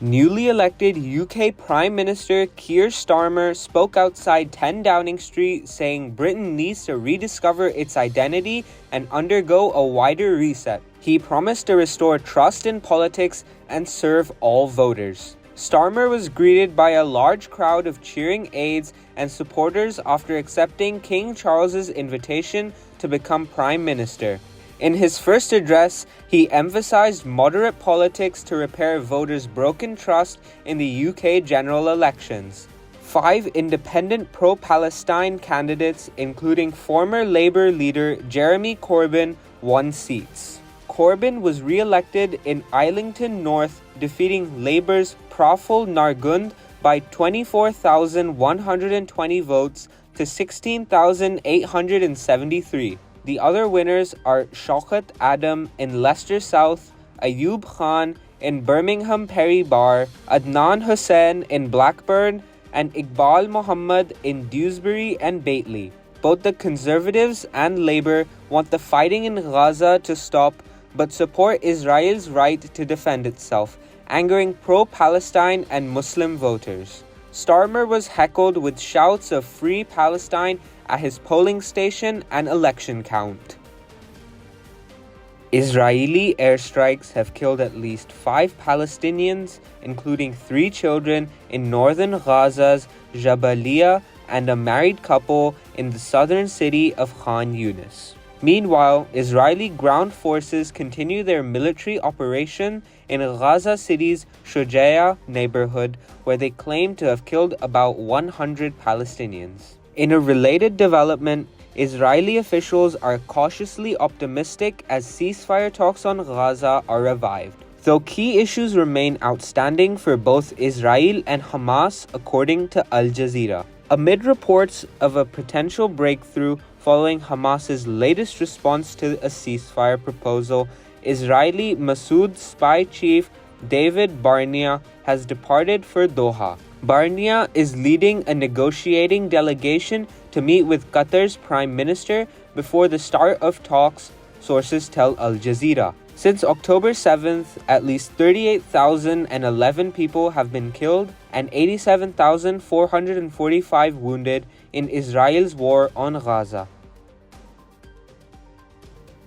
Newly elected UK Prime Minister Keir Starmer spoke outside 10 Downing Street saying Britain needs to rediscover its identity and undergo a wider reset. He promised to restore trust in politics and serve all voters. Starmer was greeted by a large crowd of cheering aides and supporters after accepting King Charles's invitation to become Prime Minister. In his first address, he emphasized moderate politics to repair voters' broken trust in the UK general elections. 5 independent pro-Palestine candidates, including former Labour leader Jeremy Corbyn, won seats. Corbyn was re-elected in Islington North, defeating Labour's Praful Nargund by 24,120 votes to 16,873. The other winners are Shaukat Adam in Leicester South, Ayub Khan in Birmingham Perry Barr, Adnan Hussain in Blackburn, and Iqbal Muhammad in Dewsbury and Batley. Both the Conservatives and Labour want the fighting in Gaza to stop, but support Israel's right to defend itself, angering pro-Palestine and Muslim voters. Starmer was heckled with shouts of Free Palestine at his polling station and election count. Israeli airstrikes have killed at least 5 Palestinians, including 3 children in northern Gaza's Jabalia and a married couple in the southern city of Khan Yunis. Meanwhile, Israeli ground forces continue their military operation in Gaza City's Shujaa neighborhood, where they claim to have killed about 100 Palestinians. In a related development, Israeli officials are cautiously optimistic as ceasefire talks on Gaza are revived, though key issues remain outstanding for both Israel and Hamas, according to Al Jazeera. Amid reports of a potential breakthrough following Hamas's latest response to a ceasefire proposal, Israeli Mossad spy chief David Barnea has departed for Doha. Barnea is leading a negotiating delegation to meet with Qatar's Prime Minister before the start of talks, sources tell Al Jazeera. Since October 7th, at least 38,011 people have been killed and 87,445 wounded in Israel's war on Gaza.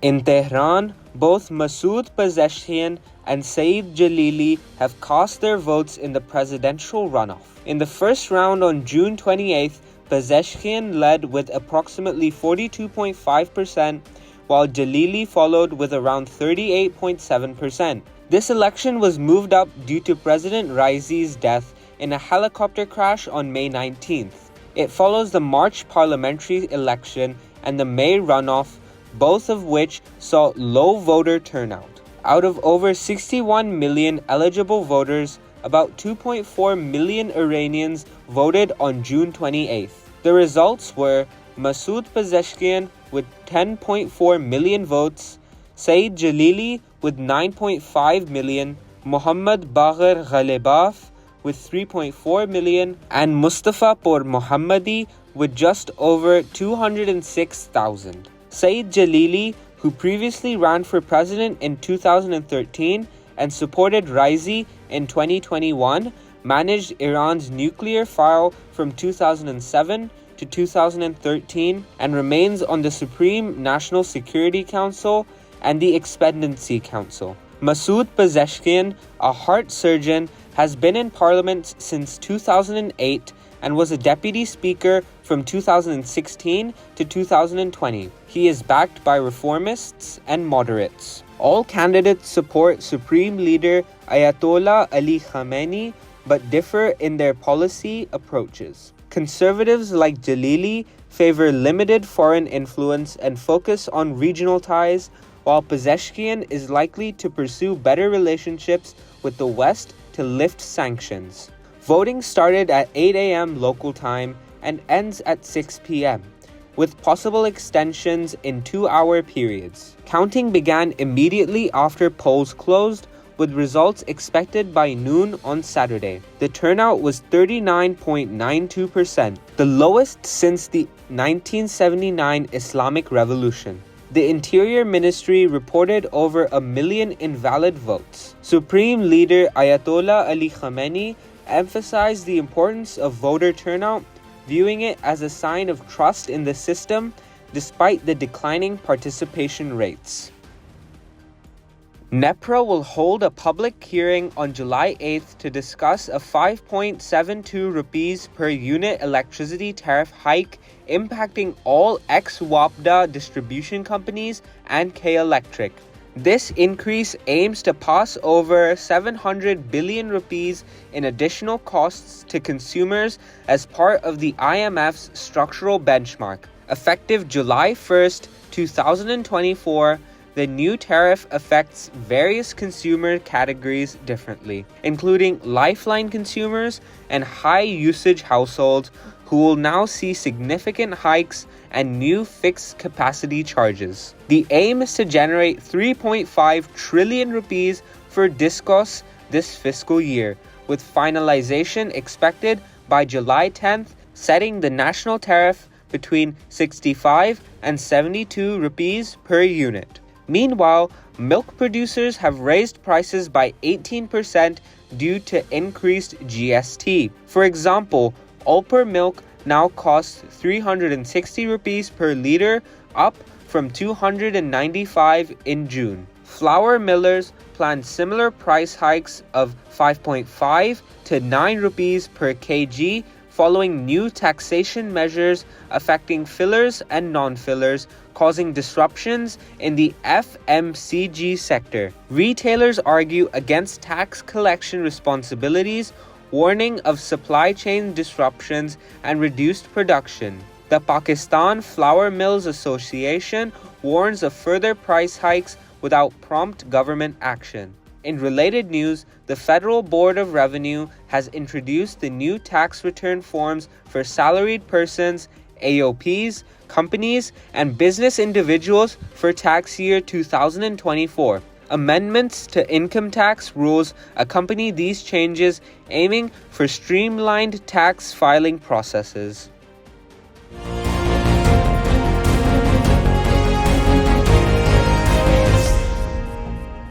In Tehran, both Masoud Pezeshkian and Saeed Jalili have cast their votes in the presidential runoff. In the first round on June 28th, Pezeshkian led with approximately 42.5%, while Jalili followed with around 38.7%. This election was moved up due to President Raisi's death in a helicopter crash on May 19th. It follows the March parliamentary election and the May runoff, both of which saw low voter turnout. Out of over 61 million eligible voters, about 2.4 million Iranians voted on June 28th. The results were Masoud Pezeshkian with 10.4 million votes, Saeed Jalili with 9.5 million, Mohammad Bagher Ghalibaf with 3.4 million, and Mustafa Por Mohammadi with just over 206,000. Saeed Jalili, who previously ran for president in 2013 and supported Raisi in 2021, managed Iran's nuclear file from 2007 to 2013 and remains on the Supreme National Security Council and the Expectancy Council. Masoud Pezeshkian, a heart surgeon, has been in parliament since 2008 and was a deputy speaker from 2016 to 2020. He is backed by reformists and moderates. All candidates support Supreme Leader Ayatollah Ali Khamenei but differ in their policy approaches. Conservatives like Jalili favor limited foreign influence and focus on regional ties, while Pezeshkian is likely to pursue better relationships with the West to lift sanctions. Voting started at 8 a.m. local time and ends at 6 p.m., with possible extensions in 2-hour periods. Counting began immediately after polls closed, with results expected by noon on Saturday. The turnout was 39.92%, the lowest since the 1979 Islamic Revolution. The Interior Ministry reported over 1 million invalid votes. Supreme Leader Ayatollah Ali Khamenei emphasized the importance of voter turnout, viewing it as a sign of trust in the system despite the declining participation rates. NEPRA will hold a public hearing on July 8th to discuss a 5.72 rupees per unit electricity tariff hike impacting all 𝐒𝐭𝐨𝐫𝐢 distribution companies and K-Electric. This increase aims to pass over 700 billion rupees in additional costs to consumers as part of the IMF's structural benchmark. Effective July 1st, 2024, the new tariff affects various consumer categories differently, including lifeline consumers and high-usage households who will now see significant hikes and new fixed capacity charges. The aim is to generate 3.5 trillion rupees for DISCOS this fiscal year, with finalization expected by July 10th, setting the national tariff between 65 and 72 rupees per unit. Meanwhile, milk producers have raised prices by 18% due to increased GST. For example, Ulper milk now costs 360 rupees per liter, up from 295 in June. Flour millers plan similar price hikes of 5.5 to 9 rupees per kg following new taxation measures affecting fillers and non-fillers, causing disruptions in the FMCG sector. Retailers argue against tax collection responsibilities, warning of supply chain disruptions and reduced production. The Pakistan Flour Mills Association warns of further price hikes without prompt government action. In related news, the Federal Board of Revenue has introduced the new tax return forms for salaried persons, AOPs, companies, and business individuals for tax year 2024. Amendments to income tax rules accompany these changes, aiming for streamlined tax filing processes.